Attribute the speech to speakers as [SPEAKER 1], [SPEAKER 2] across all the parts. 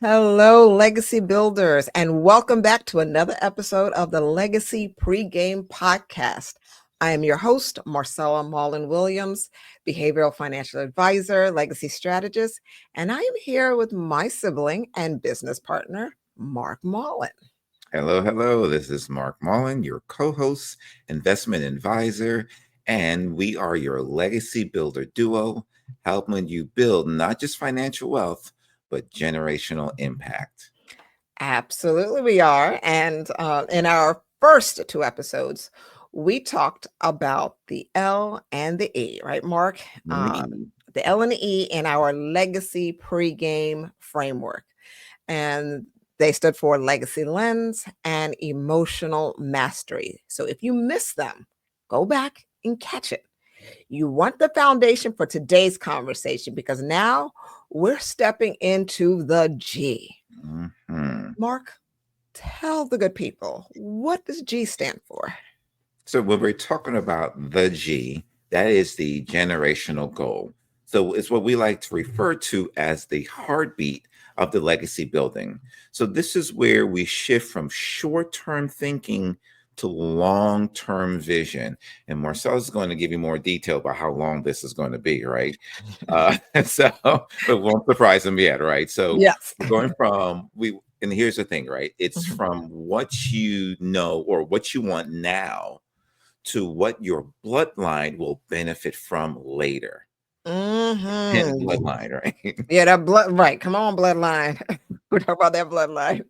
[SPEAKER 1] Hello, legacy builders, and welcome back to another episode of the Legacy Pregame Podcast. I am your host, Marcella and Williams, behavioral financial advisor, legacy strategist, and I am here with my sibling and business partner, Mark Mullen.
[SPEAKER 2] Hello, hello. This is Mark Mullen, your co host, investment advisor, and we are your legacy builder duo, helping you build not just financial wealth, but generational impact.
[SPEAKER 1] Absolutely, we are. And in our first two episodes, we talked about the L and the E, right, Mark?
[SPEAKER 2] Me.
[SPEAKER 1] The L and the E in our legacy pregame framework. And they stood for legacy lens and emotional mastery. So if you miss them, go back and catch it. You want the foundation for today's conversation because now we're stepping into the G.
[SPEAKER 2] Mhm.
[SPEAKER 1] Mark, tell the good people, what does G stand for?
[SPEAKER 2] So, when we're talking about the G, that is the generational goal. So, it's what we like to refer to as the heartbeat of the legacy building. So, this is where we shift from short term thinking to long term vision. And Marcel is going to give you more detail about how long this is going to be, right? So, it won't surprise him yet, right? So,
[SPEAKER 1] Yes.
[SPEAKER 2] we're going from, and here's the thing, right? It's
[SPEAKER 1] Mhm.
[SPEAKER 2] from what you know or what you want now to what your bloodline will benefit from later. Hint
[SPEAKER 1] Mhm.
[SPEAKER 2] bloodline, right?
[SPEAKER 1] Yeah, that blood, right. Come on, bloodline. We talk about that bloodline.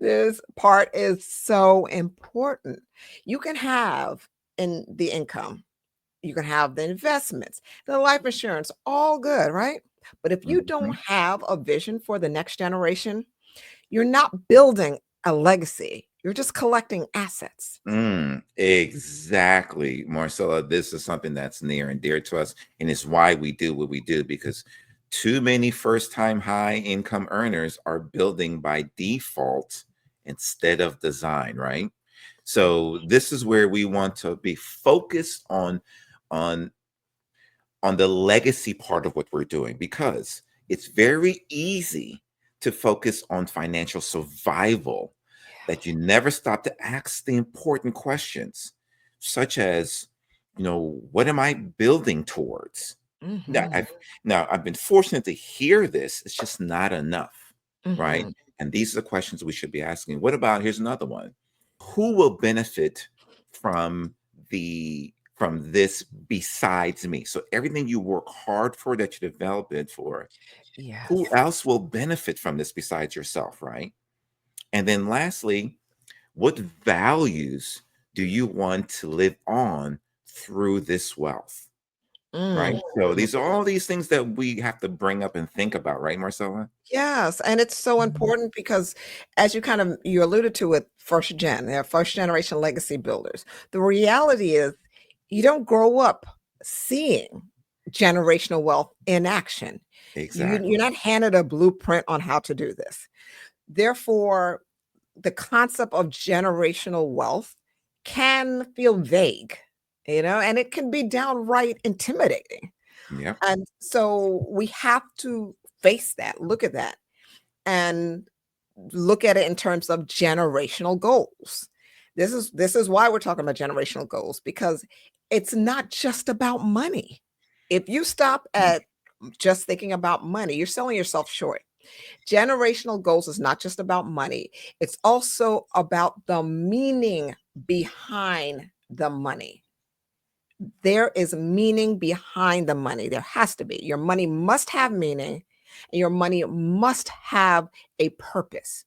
[SPEAKER 1] This part is so important. You can have in the income, you can have the investments, the life insurance, all good, right? But if you don't
[SPEAKER 2] Mhm.
[SPEAKER 1] have a vision for the next generation, you're not building a legacy. You're just collecting assets.
[SPEAKER 2] Exactly, Marcella. This is something that's near and dear to us, and it's why we do what we do because too many first time high income earners are building by default instead of design, right? So this is where we want to be focused on on the legacy part of what we're doing because it's very easy to focus on financial survival that you never stop to ask the important questions such as what am I building towards. now
[SPEAKER 1] Mhm,
[SPEAKER 2] i've I've been fortunate to hear this. It's just not enough, right?
[SPEAKER 1] mhm.
[SPEAKER 2] And these are the questions we should be asking. What about, here's another one, who will benefit from this besides me? So everything you work hard for, that you develop it for, who
[SPEAKER 1] Yes.
[SPEAKER 2] else will benefit from this besides yourself, right? And then lastly, what values do you want to live on through this wealth, right?
[SPEAKER 1] Mm.
[SPEAKER 2] So these are all these things that we have to bring up and think about, right, Marcella?
[SPEAKER 1] Yes, and it's so important because as you alluded to with first gen, they're first generation legacy builders. The reality is you don't grow up seeing generational wealth in action. You're
[SPEAKER 2] Exactly.
[SPEAKER 1] not handed a blueprint on how to do this. Therefore, the concept of generational wealth can feel vague, and it can be downright intimidating.
[SPEAKER 2] Yep.
[SPEAKER 1] And so we have to face that, look at that, and look at it in terms of generational goals. This is why we're talking about generational goals because it's not just about money. If you stop at just thinking about money, you're selling yourself short. Generational goals is not just about money. It's also about the meaning behind the money. There is meaning behind the money. There has to be. Your money must have meaning, and your money must have a purpose.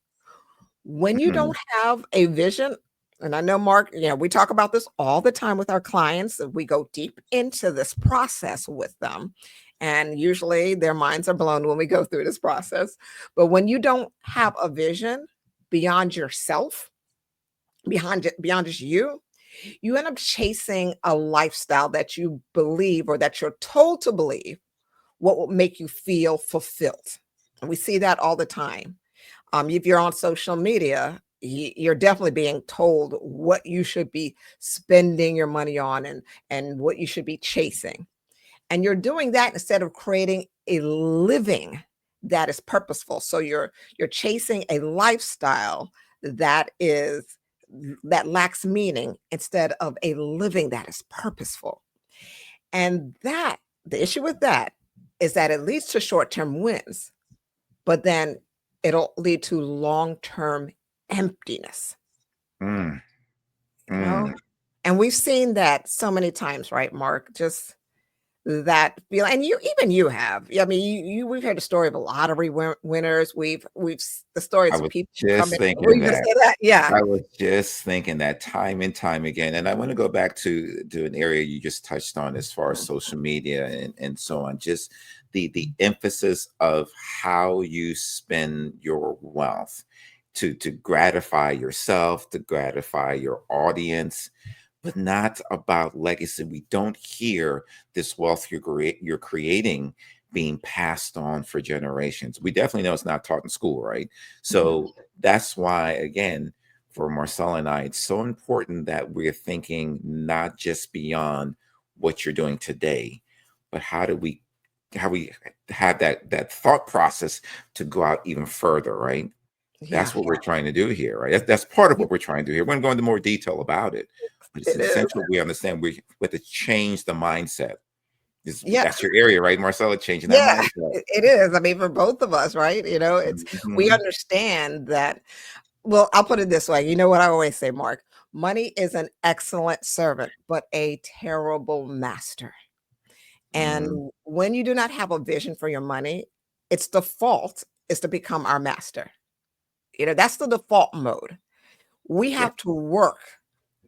[SPEAKER 1] When you
[SPEAKER 2] Mhm.
[SPEAKER 1] don't have a vision, and I know, Mark, we talk about this all the time with our clients. We go deep into this process with them. And usually their minds are blown when we go through this process. But when you don't have a vision beyond yourself, beyond just you end up chasing a lifestyle that you believe or that you're told to believe what will make you feel fulfilled. And we see that all the time. If you're on social media, you're definitely being told what you should be spending your money on and what you should be chasing. And you're doing that instead of creating a living that is purposeful. So you're chasing a lifestyle that is that lacks meaning instead of a living that is purposeful. And that the issue with that is that it leads to short-term wins, but then it'll lead to long-term emptiness,
[SPEAKER 2] Mm,
[SPEAKER 1] you know?
[SPEAKER 2] mm.
[SPEAKER 1] And we've seen that so many times, right, Mark? Just that feel, and even you have. I mean, we've heard the story of a lottery winners. The
[SPEAKER 2] I
[SPEAKER 1] stories of
[SPEAKER 2] was
[SPEAKER 1] people who come
[SPEAKER 2] just
[SPEAKER 1] in.
[SPEAKER 2] thinking
[SPEAKER 1] We just
[SPEAKER 2] that.
[SPEAKER 1] said that, yeah.
[SPEAKER 2] I was just thinking that time and time again. And I want to go back to an area you just touched on as far as social media and so on. Just the emphasis of how you spend your wealth to gratify yourself, to gratify your audience, but not about legacy. We don't hear this wealth you're creating being passed on for generations. We definitely know it's not taught in school, right?
[SPEAKER 1] Mhm.
[SPEAKER 2] So that's why, again, for Marcella and I, it's so important that we're thinking not just beyond what you're doing today, but how we have that thought process to go out even further, right?
[SPEAKER 1] Yeah,
[SPEAKER 2] That's what we're trying to do here, right? That's part of
[SPEAKER 1] yeah,
[SPEAKER 2] what we're trying to do here. We're going to go into more detail about it, but it's
[SPEAKER 1] it is.
[SPEAKER 2] essential we understand we have to change the mindset.
[SPEAKER 1] Yeah,
[SPEAKER 2] That's your area, right, Marcella? Changing that
[SPEAKER 1] yeah,
[SPEAKER 2] mindset.
[SPEAKER 1] it is. I mean, for both of us, right? We
[SPEAKER 2] Mhm.
[SPEAKER 1] understand that. Well, I'll put it this way. You know what I always say, Mark? Money is an excellent servant, but a terrible master.
[SPEAKER 2] Mm.
[SPEAKER 1] And when you do not have a vision for your money, its default is to become our master. That's the default mode. We
[SPEAKER 2] Yep.
[SPEAKER 1] have to work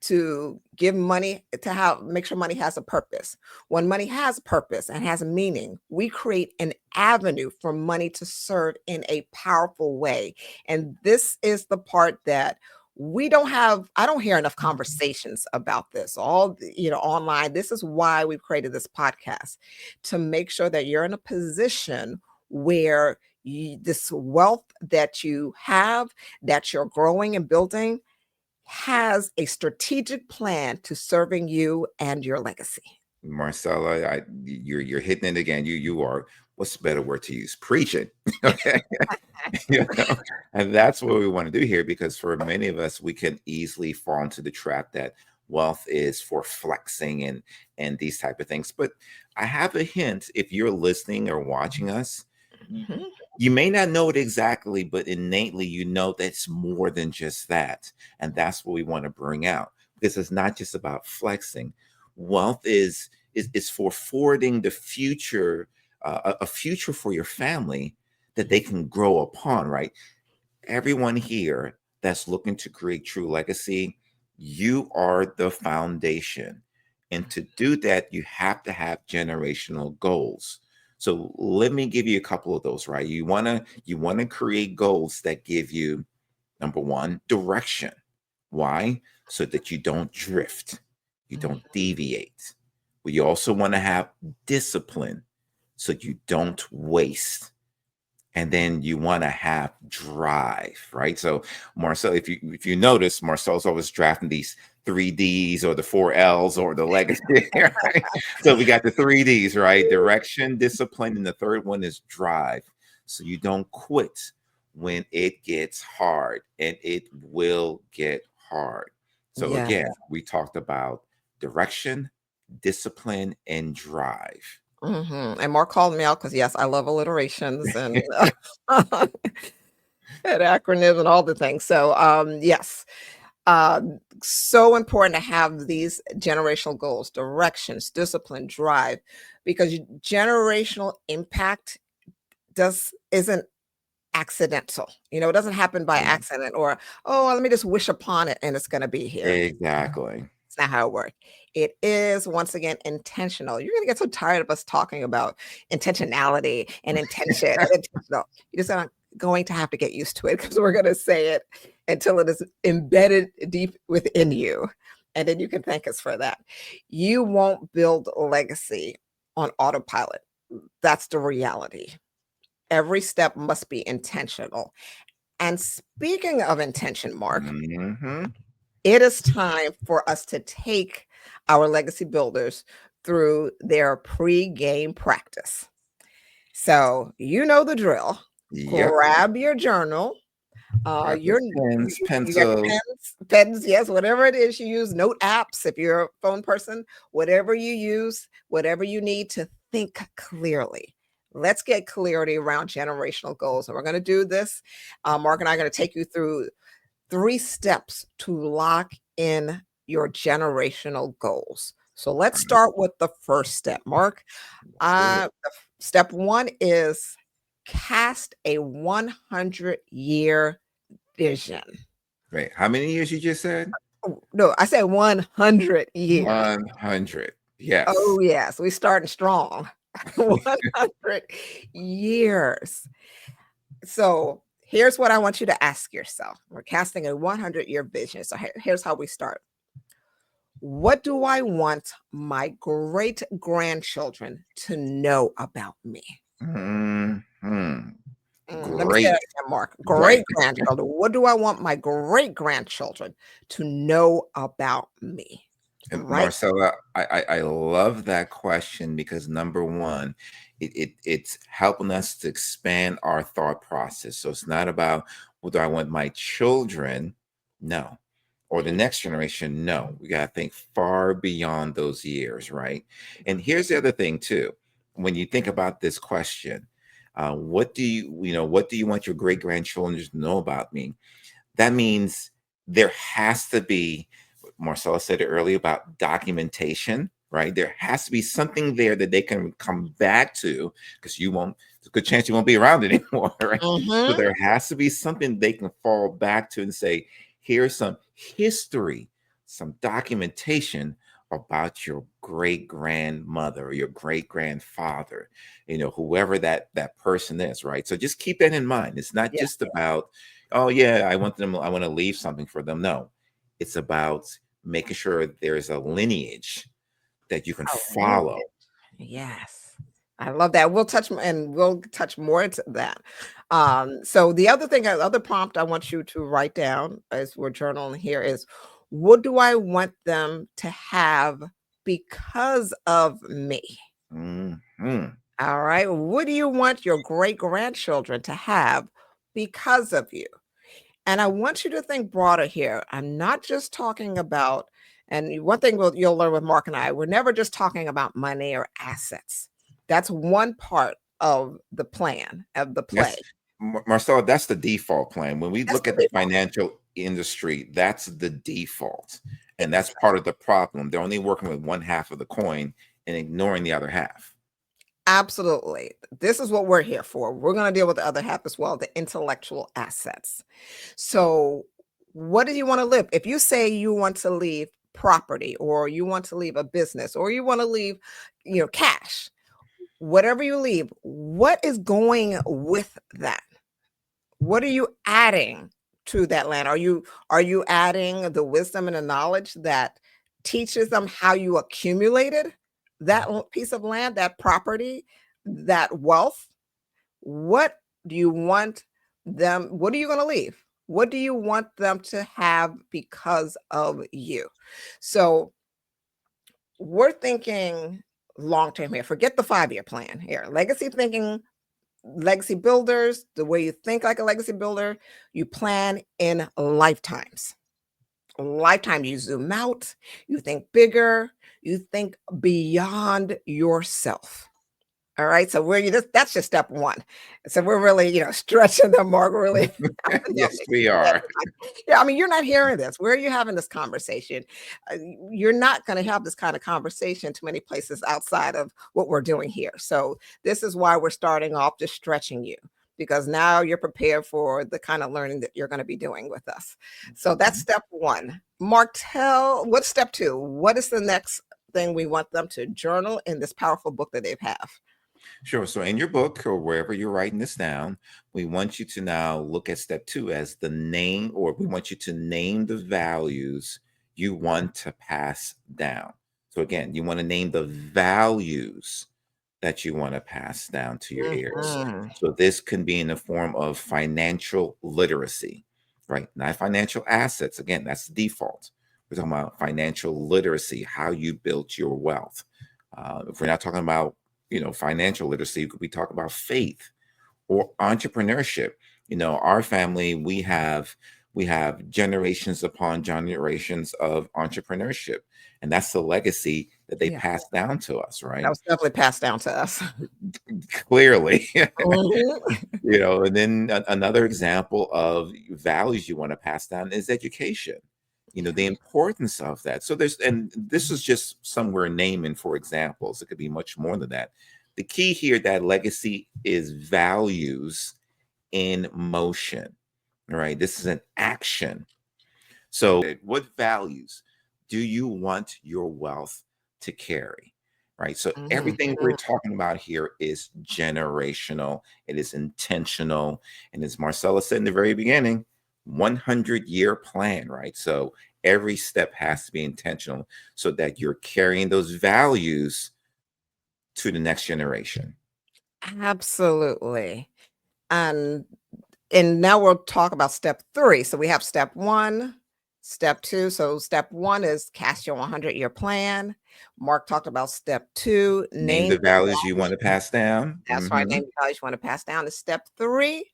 [SPEAKER 1] to give money to have make sure money has a purpose. When money has purpose and has meaning, we create an avenue for money to serve in a powerful way. And this is the part that I don't hear enough conversations about this online. This is why we've created this podcast, to make sure that you're in a position where this wealth that you have, that you're growing and building, has a strategic plan to serving you and your legacy.
[SPEAKER 2] Marcella, you're hitting it again. You are, what's the better word to use? Preaching. Okay. you know, and that's what we want to do here, because for many of us, we can easily fall into the trap that wealth is for flexing and these type of things. But I have a hint. If you're listening or watching us,
[SPEAKER 1] Mhm.
[SPEAKER 2] you may not know it exactly, but innately you know that it's more than just that. And that's what we want to bring out, because it's not just about flexing. Wealth is for forwarding the future, a future for your family that they can grow upon, right? Everyone here that's looking to create true legacy, you are the foundation. And to do that, you have to have generational goals. So let me give you a couple of those, right? You want to create goals that give you, number one, direction. Why? So that you don't drift, you
[SPEAKER 1] Mhm.
[SPEAKER 2] don't deviate. But you also want to have discipline so you don't waste. And then you want to have drive, right? So Marcel, if you notice, Marcel's always drafting these 3Ds or the 4 Ls or the legacy, right? So we got the 3Ds, right? Direction, discipline, and the third one is drive. So you don't quit when it gets hard, and it will get hard. So
[SPEAKER 1] Yeah.
[SPEAKER 2] again, we talked about direction, discipline, and drive.
[SPEAKER 1] And Mark called me out because, yes, I love alliterations and and acronyms and all the things. So, yes, so important to have these generational goals, directions, discipline, drive, because generational impact isn't accidental. It doesn't happen by
[SPEAKER 2] Yeah,
[SPEAKER 1] accident, or, oh, let me just wish upon it and it's going to be here.
[SPEAKER 2] exactly.
[SPEAKER 1] It's not how it works. It is, once again, intentional. You're gonna get so tired of us talking about intentionality and intention and intentional. You just are going to have to get used to it, because we're gonna say it until it is embedded deep within you, and then you can thank us for that. You won't build a legacy on autopilot. That's the reality. Every step must be intentional. And speaking of intention, Mark,
[SPEAKER 2] Hmm.
[SPEAKER 1] it is time for us to take our legacy builders through their pre-game practice. So you know the drill.
[SPEAKER 2] Yep.
[SPEAKER 1] Grab your journal.
[SPEAKER 2] Grab
[SPEAKER 1] Your
[SPEAKER 2] those pens,
[SPEAKER 1] you got
[SPEAKER 2] pencils.
[SPEAKER 1] pens, yes, whatever it is you use, note apps if you're a phone person, whatever you use, whatever you need to think clearly. Let's get clarity around generational goals. And we're going to do this. Mark and I are going to take you through 3 steps to lock in your generational goals. So let's
[SPEAKER 2] All right,
[SPEAKER 1] start with the first step, Mark.
[SPEAKER 2] let's do it.
[SPEAKER 1] Step 1 is cast a 100-year vision.
[SPEAKER 2] Wait, how many years you just said?
[SPEAKER 1] Oh, no, I said 100 years.
[SPEAKER 2] 100. Yes.
[SPEAKER 1] Oh, yes, we starting strong. 100 years. So here's what I want you to ask yourself. We're casting a 100-year vision. So here's how we start. What do I want my great grandchildren to know about me?
[SPEAKER 2] Mhm.
[SPEAKER 1] Let me say that
[SPEAKER 2] Great.
[SPEAKER 1] again, Mark.
[SPEAKER 2] Right.
[SPEAKER 1] Great grandchildren. What do I want my great grandchildren to know about me?
[SPEAKER 2] And
[SPEAKER 1] Right?
[SPEAKER 2] Marcella, I love that question because number one, it's helping us to expand our thought process. So it's not about whether I want my children, no, or the next generation, no. We got to think far beyond those years, right? And here's the other thing too. When you think about this question, what do what do you want your great grandchildren to know about me? That means there has to be, Marcella said it earlier about documentation, right? There has to be something there that they can come back to because you won't, there's a good chance you won't be around anymore, right? So
[SPEAKER 1] Mhm.
[SPEAKER 2] there has to be something they can fall back to and say, here's some history, some documentation about your great grandmother or your great grandfather, whoever that person is, right? So just keep that in mind. It's not
[SPEAKER 1] Yeah.
[SPEAKER 2] just about, oh yeah, I want to leave something for them. No, it's about making sure there's a lineage that you can
[SPEAKER 1] Oh, lineage.
[SPEAKER 2] follow.
[SPEAKER 1] Yes. I love that. We'll touch more into that. So the other thing, other prompt I want you to write down as we're journaling here is, what do I want them to have because of me?
[SPEAKER 2] Mhm.
[SPEAKER 1] All right. What do you want your great grandchildren to have because of you? And I want you to think broader here. I'm not just talking about, and one thing you'll learn with Mark and I, we're never just talking about money or assets. That's one part of the plan, of the play.
[SPEAKER 2] That's Marcella, that's the default plan. When we
[SPEAKER 1] That's
[SPEAKER 2] look
[SPEAKER 1] the
[SPEAKER 2] at the
[SPEAKER 1] default.
[SPEAKER 2] financial industry, that's the default. And that's
[SPEAKER 1] Exactly.
[SPEAKER 2] part of the problem. They're only working with one half of the coin and ignoring the other half.
[SPEAKER 1] Absolutely. This is what we're here for. We're going to deal with the other half as well, the intellectual assets. So, what do you want to live? If you say you want to leave property, or you want to leave a business, or you want to leave, cash, whatever you leave, what is going with that? What are you adding to that land? Are you adding the wisdom and the knowledge that teaches them how you accumulated that piece of land, that property, that wealth? What do you want them? What are you going to leave? What do you want them to have because of you? So we're thinking long term here. Forget the 5-year plan here. Legacy thinking, legacy builders, the way you think like a legacy builder, you plan in lifetimes. Lifetime, you zoom out, you think bigger, you think beyond yourself. All right. So that's just step one. So we're really, stretching the mark, really.
[SPEAKER 2] Yes, we are.
[SPEAKER 1] Yeah, I mean, you're not hearing this. Where are you having this conversation? You're not going to have this kind of conversation too many places outside of what we're doing here. So this is why we're starting off just stretching you, because now you're prepared for the kind of learning that you're going to be doing with us. So that's step one. Martell, what's step two? What is the next thing we want them to journal in this powerful book that they have?
[SPEAKER 2] Sure. So in your book or wherever you're writing this down, we want you to now look at step two as the name, or we want you to name the values you want to pass down. So again, you want to name the values that you want to pass down to your heirs.
[SPEAKER 1] Mhm.
[SPEAKER 2] So this can be in the form of financial literacy, right? Not financial assets. Again, that's the default. We're talking about financial literacy, how you built your wealth. If we're not talking about financial literacy, we talk about faith or entrepreneurship. Our family, we have generations upon generations of entrepreneurship, and that's the legacy that they
[SPEAKER 1] Yeah.
[SPEAKER 2] pass down to us,
[SPEAKER 1] That
[SPEAKER 2] right?
[SPEAKER 1] was definitely passed down to us.
[SPEAKER 2] Clearly.
[SPEAKER 1] Mhm.
[SPEAKER 2] And then another example of values you want to pass down is education. The importance of that. So and this is just somewhere naming for examples. It could be much more than that. The key here, that legacy is values in motion, right? This is an action. So, what values do you want your wealth to carry? Right. So,
[SPEAKER 1] Mhm.
[SPEAKER 2] everything we're talking about here is generational, it is intentional. And as Marcella said in the very beginning, 100-year plan, right? So, every step has to be intentional so that you're carrying those values to the next generation.
[SPEAKER 1] Absolutely. And now we'll talk about step 3. So we have step 1, step 2. So step 1 is cast your 100-year plan. Mark talked about step 2,
[SPEAKER 2] Name
[SPEAKER 1] name
[SPEAKER 2] the
[SPEAKER 1] the
[SPEAKER 2] values you
[SPEAKER 1] values.
[SPEAKER 2] want to pass down.
[SPEAKER 1] That's right, name the values you want to pass down. And step 3,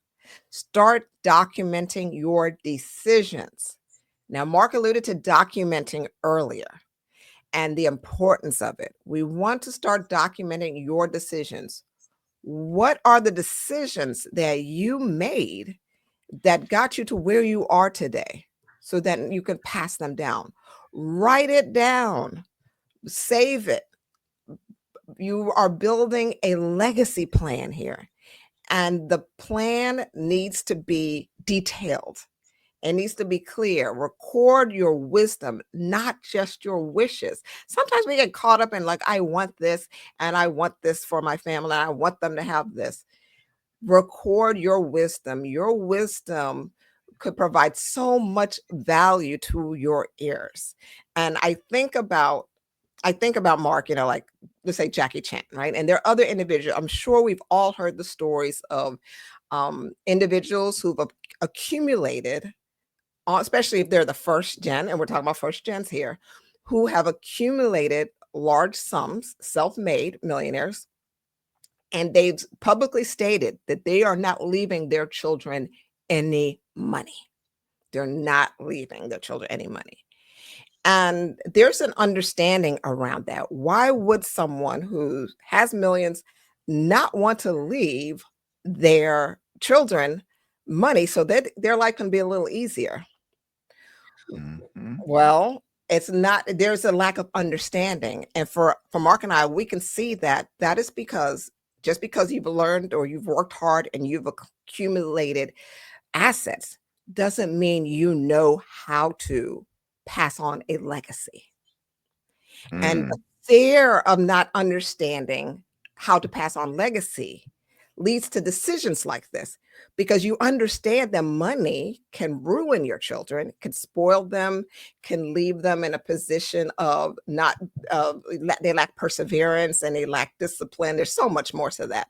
[SPEAKER 1] start documenting your decisions. Now, Mark alluded to documenting earlier and the importance of it. We want to start documenting your decisions. What are the decisions that you made that got you to where you are today so that you can pass them down? Write it down, save it. You are building a legacy plan here, and the plan needs to be detailed. It needs to be clear. Record your wisdom, not just your wishes. Sometimes we get caught up in like, I want this and I want this for my family. And I want them to have this. Record your wisdom. Your wisdom could provide so much value to your ears. And I think about Mark, like let's say Jackie Chan, right? And there are other individuals. I'm sure we've all heard the stories of individuals who've accumulated, especially if they're the first gen, and we're talking about first gens here, who have accumulated large sums, self-made millionaires, and they've publicly stated that they are not leaving their children any money. They're not leaving their children any money. And there's an understanding around that. Why would someone who has millions not want to leave their children money so that their life can be a little easier?
[SPEAKER 2] Mhm.
[SPEAKER 1] Well, it's not, there's a lack of understanding. And for Mark and I, we can see that is because just because you've learned or you've worked hard and you've accumulated assets doesn't mean you know how to pass on a legacy. And the
[SPEAKER 2] Mm.
[SPEAKER 1] fear of not understanding how to pass on legacy leads to decisions like this because you understand that money can ruin your children, can spoil them, can leave them in a position of not, they lack perseverance and they lack discipline. There's so much more to that.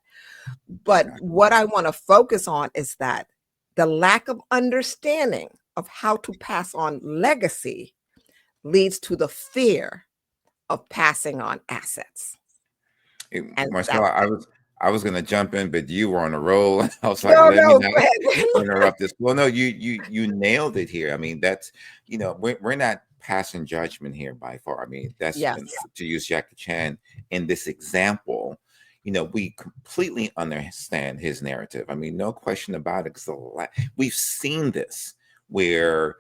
[SPEAKER 1] But
[SPEAKER 2] Exactly.
[SPEAKER 1] what I want to focus on is that the lack of understanding of how to pass on legacy leads to the fear of passing on assets. And that's
[SPEAKER 2] Marcella, I was gonna jump in, but you were on a roll. I was like,
[SPEAKER 1] no,
[SPEAKER 2] let me
[SPEAKER 1] no,
[SPEAKER 2] not
[SPEAKER 1] go ahead.
[SPEAKER 2] interrupt this. Well, no, you nailed it here. I mean, that's we're not passing judgment here by far. I mean, that's
[SPEAKER 1] Yes.
[SPEAKER 2] to use Jackie Chan in this example. We completely understand his narrative. I mean, no question about it. Because we've seen this where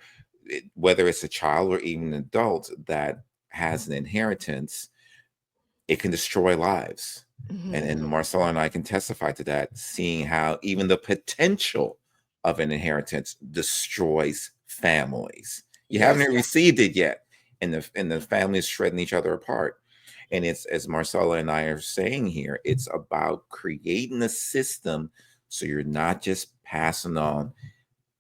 [SPEAKER 2] whether it's a child or even an adult that has an inheritance, it can destroy lives. And
[SPEAKER 1] Mhm.
[SPEAKER 2] Marcella and I can testify to that, seeing how even the potential of an inheritance destroys families. You
[SPEAKER 1] Yes.
[SPEAKER 2] haven't received it yet, and the family is shredding each other apart. And it's, as Marcella and I are saying here, it's about creating a system so you're not just passing on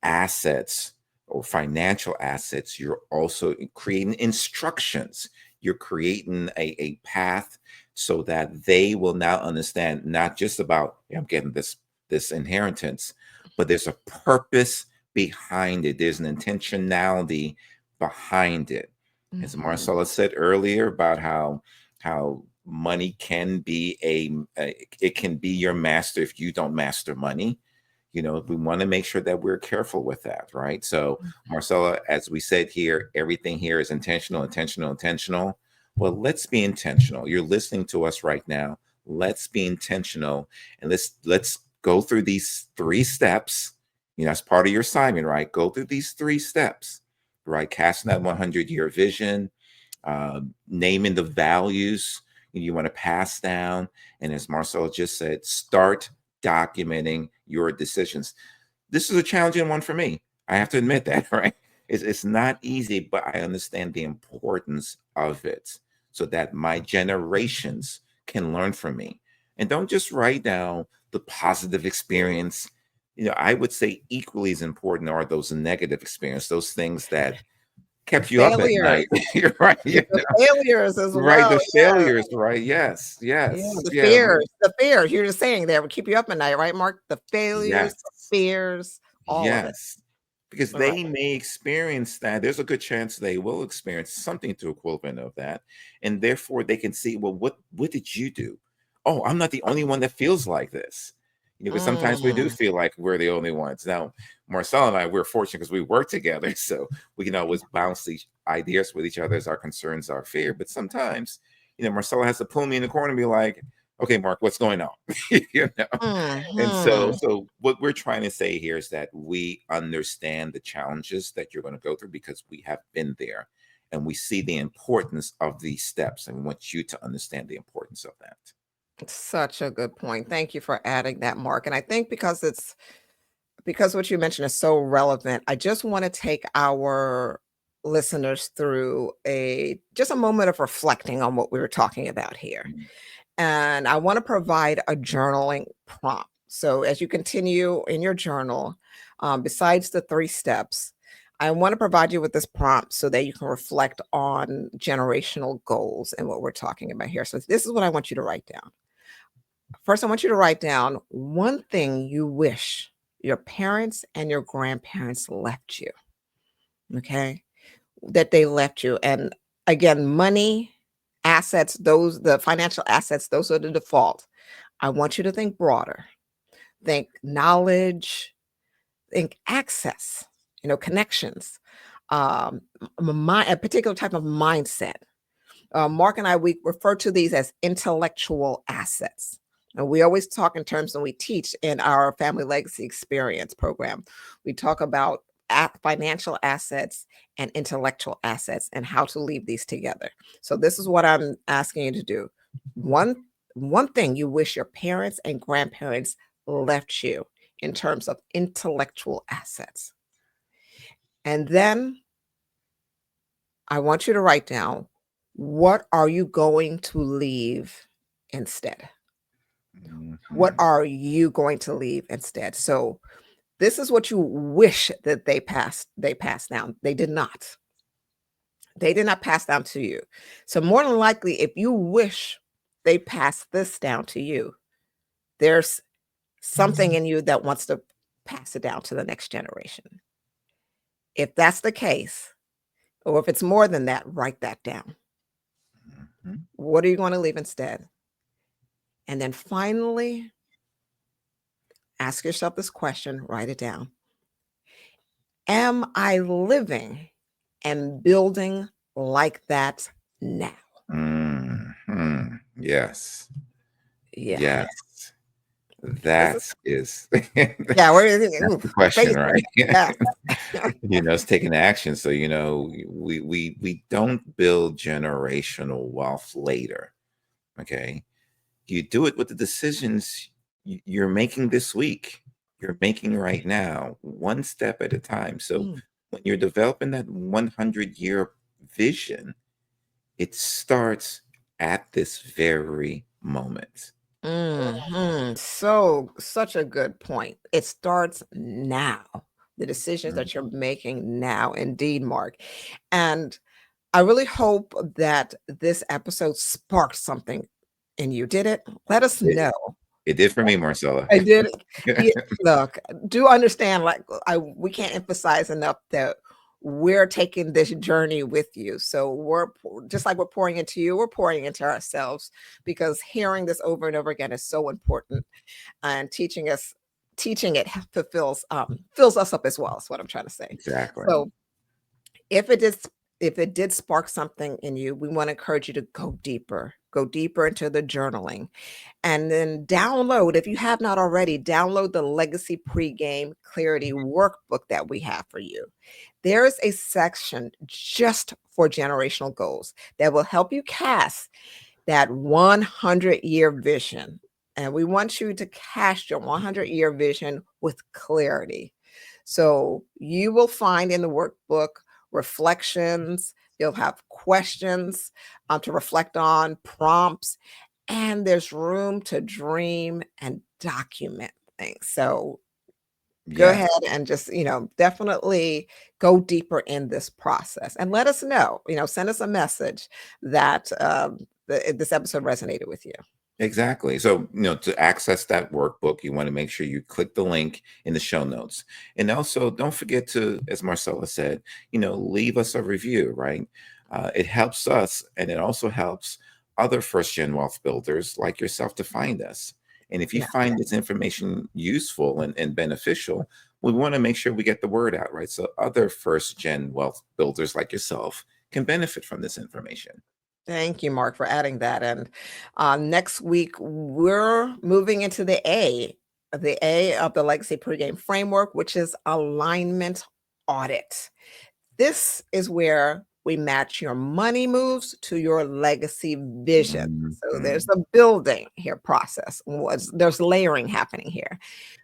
[SPEAKER 2] assets or financial assets, you're also creating instructions. You're creating a path so that they will now understand not just about, I'm getting this inheritance, but there's a purpose behind it. There's an intentionality behind it. As
[SPEAKER 1] Mhm.
[SPEAKER 2] Marcella said earlier about how money can be it can be your master if you don't master money. We want to make sure that we're careful with that, right? So, Marcella, as we said here, everything here is intentional, intentional, intentional. Well, let's be intentional. You're listening to us right now. Let's be intentional, and let's go through these 3 steps. That's part of your assignment, right? Go through these 3 steps, right? Casting that 100-year vision, naming the values you want to pass down, and as Marcella just said, start documenting your decisions. This is a challenging one for me. I have to admit that, right? It's not easy, but I understand the importance of it so that my generations can learn from me. And don't just write down the positive experience. I would say equally as important are those negative experiences, those things that kept you up at
[SPEAKER 1] Failures.
[SPEAKER 2] night. You're right.
[SPEAKER 1] The failures as
[SPEAKER 2] Right.
[SPEAKER 1] well.
[SPEAKER 2] The failures, right? Yes.
[SPEAKER 1] Yeah,
[SPEAKER 2] Yes.
[SPEAKER 1] the
[SPEAKER 2] Yeah.
[SPEAKER 1] fears, the fears. You're just saying that would keep you up at night, right, Mark? The failures, the
[SPEAKER 2] Yes.
[SPEAKER 1] fears, all of it.
[SPEAKER 2] Yes. Because
[SPEAKER 1] All right.
[SPEAKER 2] they may experience that. There's a good chance they will experience something to equivalent of that. And therefore they can see, well, what did you do? Oh, I'm not the only one that feels like this. Because sometimes we do
[SPEAKER 1] Mm,
[SPEAKER 2] feel like we're the only ones. Now, Marcel and I, we're fortunate because we work together. So we can always bounce these ideas with each other as our concerns, our fear. But sometimes, Marcella has to pull me in the corner and be like, okay, Mark, what's going on? you know? And so,
[SPEAKER 1] mhm.
[SPEAKER 2] what we're trying to say here is that we understand the challenges that you're going to go through because we have been there, and we see the importance of these steps, and we want you to understand the importance of that.
[SPEAKER 1] Such a good point. Thank you for adding that, Mark. And I think because what you mentioned is so relevant, I just want to take our listeners through just a moment of reflecting on what we were talking about here.
[SPEAKER 2] Mhm.
[SPEAKER 1] And I want to provide a journaling prompt. So as you continue in your journal, besides the 3 steps, I want to provide you with this prompt so that you can reflect on generational goals and what we're talking about here. So this is what I want you to write down. First, I want you to write down one thing you wish your parents and your grandparents left you. Okay. That they left you. And again, money, assets, the financial assets, those are the default. I want you to think broader. Think knowledge, think access, connections, a particular type of mindset. Mark and I, we refer to these as intellectual assets. And we always talk in terms when we teach in our family legacy experience program. We talk about financial assets and intellectual assets and how to leave these together. So this is what I'm asking you to do. One thing you wish your parents and grandparents left you in terms of intellectual assets. And then I want you to write down, what are you going to leave instead? What
[SPEAKER 2] Mhm.
[SPEAKER 1] are you going to leave instead? So this is what you wish that they passed down. They did not. They did not pass down to you. So more than likely, if you wish they passed this down to you, there's something in you that wants to pass it down to the next generation. If that's the case, or if it's more than that, write that down.
[SPEAKER 2] Mhm.
[SPEAKER 1] What are you going to leave instead? And then finally, ask yourself this question, write it down. Am I living and building like that now?
[SPEAKER 2] Mhm. Yes.
[SPEAKER 1] Yeah.
[SPEAKER 2] Yes.
[SPEAKER 1] This is,
[SPEAKER 2] That is
[SPEAKER 1] yeah, where is it?
[SPEAKER 2] that's
[SPEAKER 1] Ooh,
[SPEAKER 2] the question,
[SPEAKER 1] face
[SPEAKER 2] right?
[SPEAKER 1] it. Yes.
[SPEAKER 2] It's taking action. So, we don't build generational wealth later. Okay. You do it with the decisions you're making this week, you're making right now, one step at a time. So
[SPEAKER 1] Mm,
[SPEAKER 2] when you're developing that 100-year vision, it starts at this very moment.
[SPEAKER 1] such a good point. It starts now. The decisions
[SPEAKER 2] Mhm.
[SPEAKER 1] that you're making now, indeed, Mark. And I really hope that this episode sparked something in you. Did it? Let us
[SPEAKER 2] It,
[SPEAKER 1] know.
[SPEAKER 2] it did for me, Marcella.
[SPEAKER 1] I did. Yeah, look, do understand, like, we can't emphasize enough that we're taking this journey with you. So just like we're pouring into you, we're pouring into ourselves, because hearing this over and over again is so important, and teaching it fills us up as well, is what I'm trying to say.
[SPEAKER 2] Exactly.
[SPEAKER 1] So if it is if it did spark something in you, we want to encourage you to go deeper into the journaling, and then download, if you have not already, download the Legacy Pregame Clarity Workbook that we have for you. There is a section just for generational goals that will help you cast that 100-year vision. And we want you to cast your 100-year vision with clarity. So you will find in the workbook reflections, you'll have questions to reflect on, prompts, and there's room to dream and document things. So go
[SPEAKER 2] Yes.
[SPEAKER 1] ahead and just, definitely go deeper in this process and let us know, send us a message that this episode resonated with you.
[SPEAKER 2] Exactly. So, to access that workbook, you want to make sure you click the link in the show notes. And also, don't forget to, as Marcella said, leave us a review, right? It helps us, and it also helps other first gen wealth builders like yourself to find us. And if you
[SPEAKER 1] Yeah.
[SPEAKER 2] find this information useful and beneficial, we want to make sure we get the word out, right? So other first gen wealth builders like yourself can benefit from this information.
[SPEAKER 1] Thank you, Mark, for adding that. And next week, we're moving into the A of the Legacy Pregame Framework, which is alignment audit. This is where we match your money moves to your legacy vision. So there's
[SPEAKER 2] Mhm.
[SPEAKER 1] a building here process. There's layering happening here.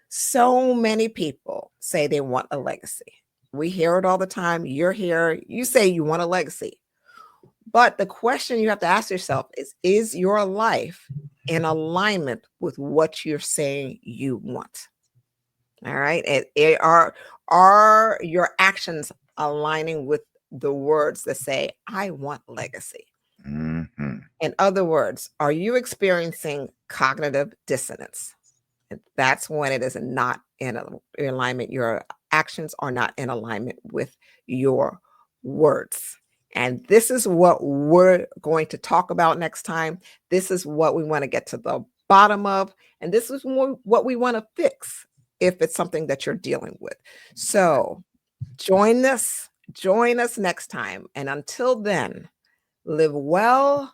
[SPEAKER 1] So many people say they want a legacy. We hear it all the time. You're here. You say you want a legacy. But the question you have to ask yourself is your life in alignment with what you're saying you want? All right. Are your actions aligning with the words that say, I want legacy?
[SPEAKER 2] Mhm.
[SPEAKER 1] In other words, are you experiencing cognitive dissonance? And that's when it is not in alignment. Your actions are not in alignment with your words. And this is what we're going to talk about next time. This is what we want to get to the bottom of. And this is what we want to fix if it's something that you're dealing with. So join us next time. And until then, live well,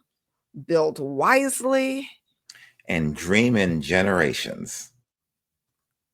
[SPEAKER 1] build wisely,
[SPEAKER 2] And dream in generations.